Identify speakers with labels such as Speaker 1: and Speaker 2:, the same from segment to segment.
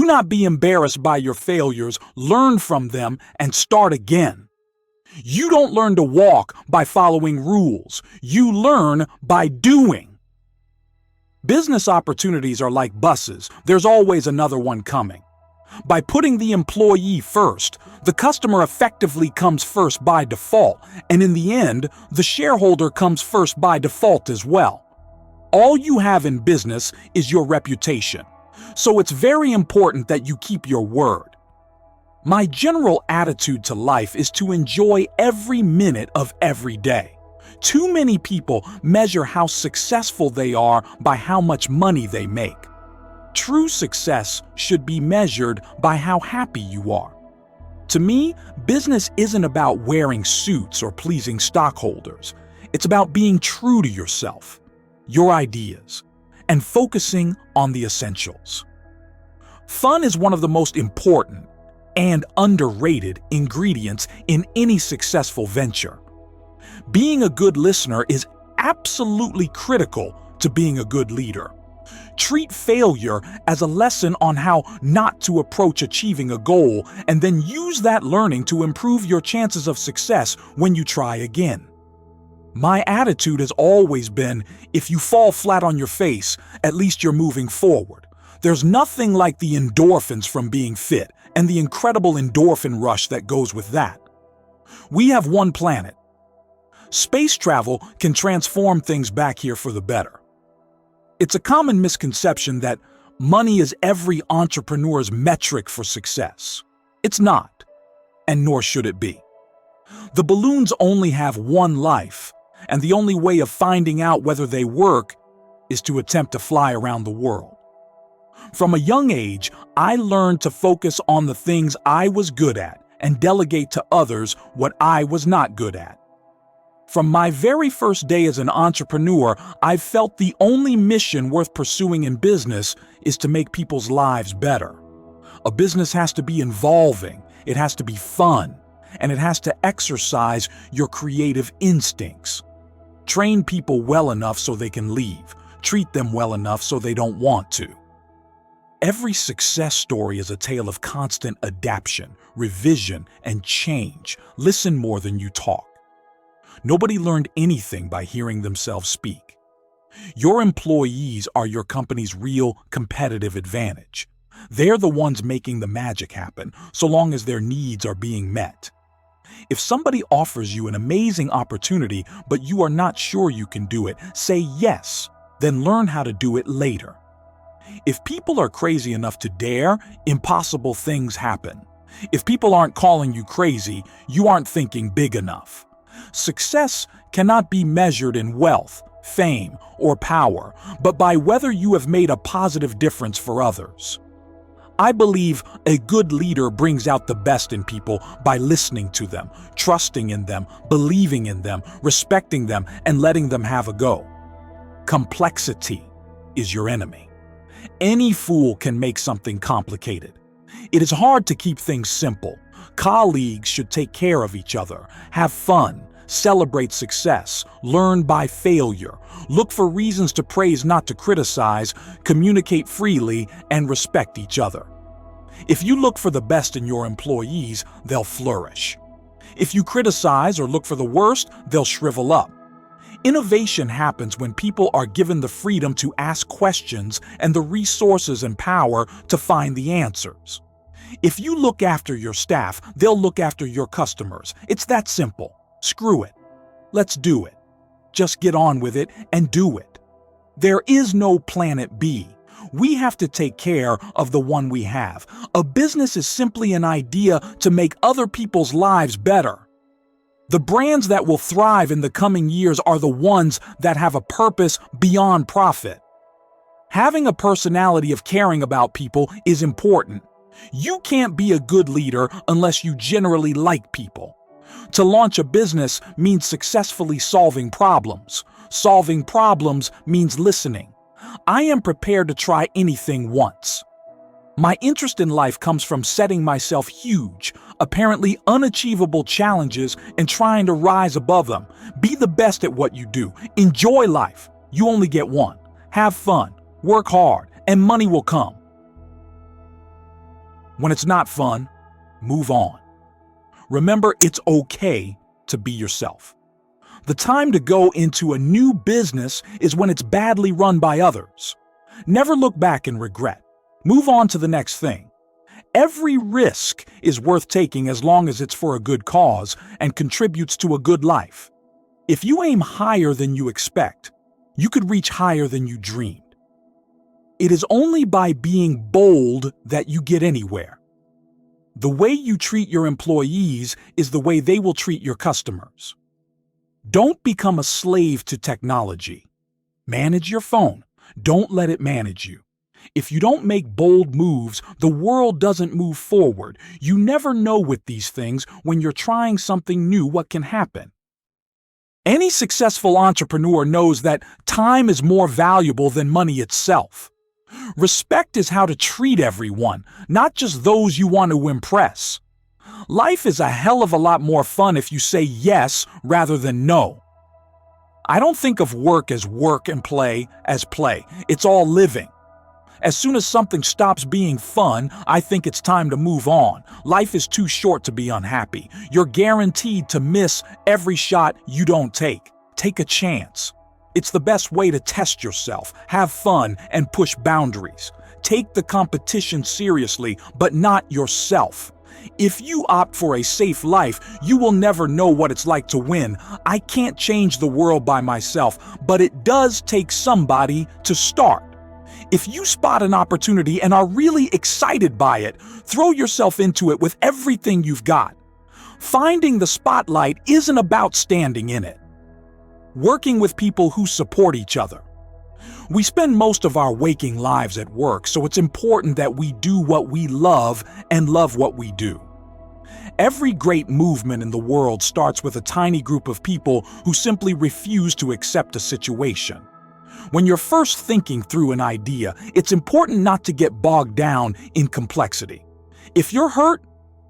Speaker 1: Do not be embarrassed by your failures, learn from them, and start again. You don't learn to walk by following rules. You learn by doing. Business opportunities are like buses. There's always another one coming. By putting the employee first, the customer effectively comes first by default, and in the end, the shareholder comes first by default as well. All you have in business is your reputation, so it's very important that you keep your word. My general attitude to life is to enjoy every minute of every day. Too many people measure how successful they are by how much money they make. True success should be measured by how happy you are. To me, business isn't about wearing suits or pleasing stockholders. It's about being true to yourself, your ideas, and focusing on the essentials. Fun is one of the most important and underrated ingredients in any successful venture. Being a good listener is absolutely critical to being a good leader. Treat failure as a lesson on how not to approach achieving a goal, and then use that learning to improve your chances of success when you try again. My attitude has always been, if you fall flat on your face, at least you're moving forward. There's nothing like the endorphins from being fit and the incredible endorphin rush that goes with that. We have one planet. Space travel can transform things back here for the better. It's a common misconception that money is every entrepreneur's metric for success. It's not, and nor should it be. The balloons only have one life, and the only way of finding out whether they work is to attempt to fly around the world. From a young age, I learned to focus on the things I was good at and delegate to others what I was not good at. From my very first day as an entrepreneur, I've felt the only mission worth pursuing in business is to make people's lives better. A business has to be involving, it has to be fun, and it has to exercise your creative instincts. Train people well enough so they can leave. Treat them well enough so they don't want to. Every success story is a tale of constant adaptation, revision, and change. Listen more than you talk. Nobody learned anything by hearing themselves speak. Your employees are your company's real competitive advantage. They're the ones making the magic happen, so long as their needs are being met. If somebody offers you an amazing opportunity, but you are not sure you can do it, say yes, then learn how to do it later. If people are crazy enough to dare, impossible things happen. If people aren't calling you crazy, you aren't thinking big enough. Success cannot be measured in wealth, fame, or power, but by whether you have made a positive difference for others. I believe a good leader brings out the best in people by listening to them, trusting in them, believing in them, respecting them, and letting them have a go. Complexity is your enemy. Any fool can make something complicated. It is hard to keep things simple. Colleagues should take care of each other, have fun, celebrate success, learn by failure, look for reasons to praise, not to criticize, communicate freely, and respect each other. If you look for the best in your employees, they'll flourish. If you criticize or look for the worst, they'll shrivel up. Innovation happens when people are given the freedom to ask questions and the resources and power to find the answers. If you look after your staff, they'll look after your customers. It's that simple. Screw it. Let's do it. Just get on with it and do it. There is no planet B. We have to take care of the one we have. A business is simply an idea to make other people's lives better. The brands that will thrive in the coming years are the ones that have a purpose beyond profit. Having a personality of caring about people is important. You can't be a good leader unless you generally like people. To launch a business means successfully solving problems. Solving problems means listening. I am prepared to try anything once. My interest in life comes from setting myself huge, apparently unachievable challenges and trying to rise above them. Be the best at what you do. Enjoy life. You only get one. Have fun. Work hard, and money will come. When it's not fun, move on. Remember, it's okay to be yourself. The time to go into a new business is when it's badly run by others. Never look back and regret. Move on to the next thing. Every risk is worth taking as long as it's for a good cause and contributes to a good life. If you aim higher than you expect, you could reach higher than you dreamed. It is only by being bold that you get anywhere. The way you treat your employees is the way they will treat your customers. Don't become a slave to technology. Manage your phone. Don't let it manage you. If you don't make bold moves, the world doesn't move forward. You never know with these things when you're trying something new what can happen. Any successful entrepreneur knows that time is more valuable than money itself. Respect is how to treat everyone, not just those you want to impress. Life is a hell of a lot more fun if you say yes rather than no. I don't think of work and play as play. It's all living. As soon as something stops being fun, I think it's time to move on. Life is too short to be unhappy. You're guaranteed to miss every shot you don't take. Take a chance. It's the best way to test yourself, have fun, and push boundaries. Take the competition seriously, but not yourself. If you opt for a safe life, you will never know what it's like to win. I can't change the world by myself, but it does take somebody to start. If you spot an opportunity and are really excited by it, throw yourself into it with everything you've got. Finding the spotlight isn't about standing in it. Working with people who support each other. We spend most of our waking lives at work, so it's important that we do what we love and love what we do. Every great movement in the world starts with a tiny group of people who simply refuse to accept a situation. When you're first thinking through an idea, it's important not to get bogged down in complexity. If you're hurt,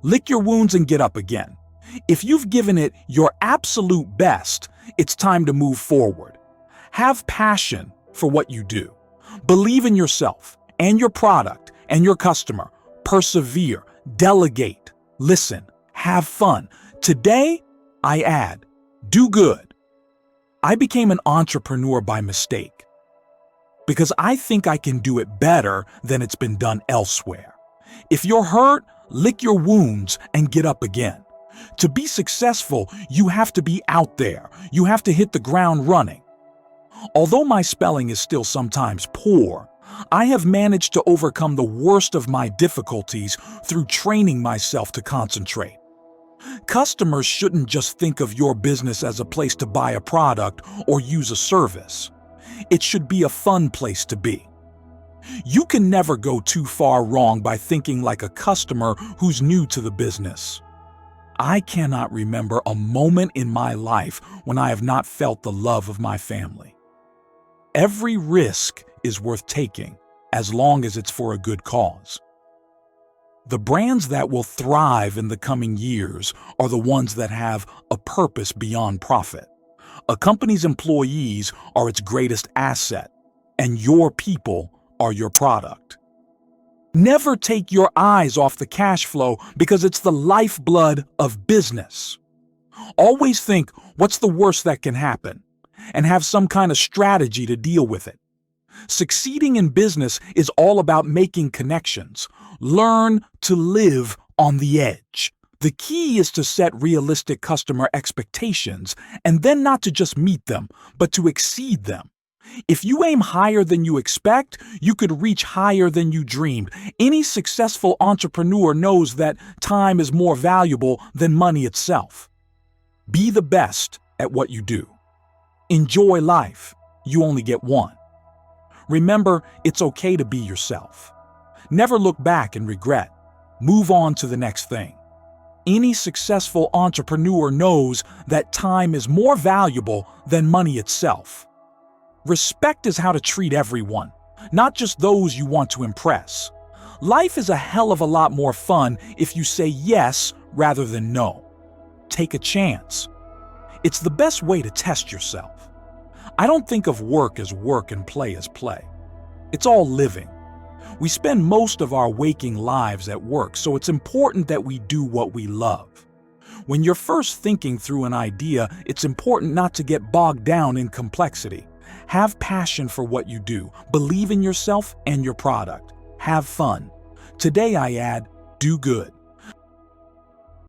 Speaker 1: lick your wounds and get up again. If you've given it your absolute best, it's time to move forward. Have passion for what you do. Believe in yourself and your product and your customer. Persevere, delegate, listen, have fun. Today, I add, do good. I became an entrepreneur by mistake because I think I can do it better than it's been done elsewhere. If you're hurt, lick your wounds and get up again. To be successful, you have to be out there. You have to hit the ground running. Although my spelling is still sometimes poor, I have managed to overcome the worst of my difficulties through training myself to concentrate. Customers shouldn't just think of your business as a place to buy a product or use a service. It should be a fun place to be. You can never go too far wrong by thinking like a customer who's new to the business. I cannot remember a moment in my life when I have not felt the love of my family. Every risk is worth taking as long as it's for a good cause. The brands that will thrive in the coming years are the ones that have a purpose beyond profit. A company's employees are its greatest asset, and your people are your product. Never take your eyes off the cash flow because it's the lifeblood of business. Always think, what's the worst that can happen? And have some kind of strategy to deal with it. Succeeding in business is all about making connections. Learn to live on the edge. The key is to set realistic customer expectations and then not to just meet them, but to exceed them. If you aim higher than you expect, you could reach higher than you dreamed. Any successful entrepreneur knows that time is more valuable than money itself. Be the best at what you do. Enjoy life. You only get one. Remember, it's okay to be yourself. Never look back and regret. Move on to the next thing. Any successful entrepreneur knows that time is more valuable than money itself. Respect is how to treat everyone, not just those you want to impress. Life is a hell of a lot more fun if you say yes rather than no. Take a chance. It's the best way to test yourself. I don't think of work and play as play. It's all living. We spend most of our waking lives at work, so it's important that we do what we love. When you're first thinking through an idea, it's important not to get bogged down in complexity. Have passion for what you do, believe in yourself and your product. Have fun. Today I add, do good.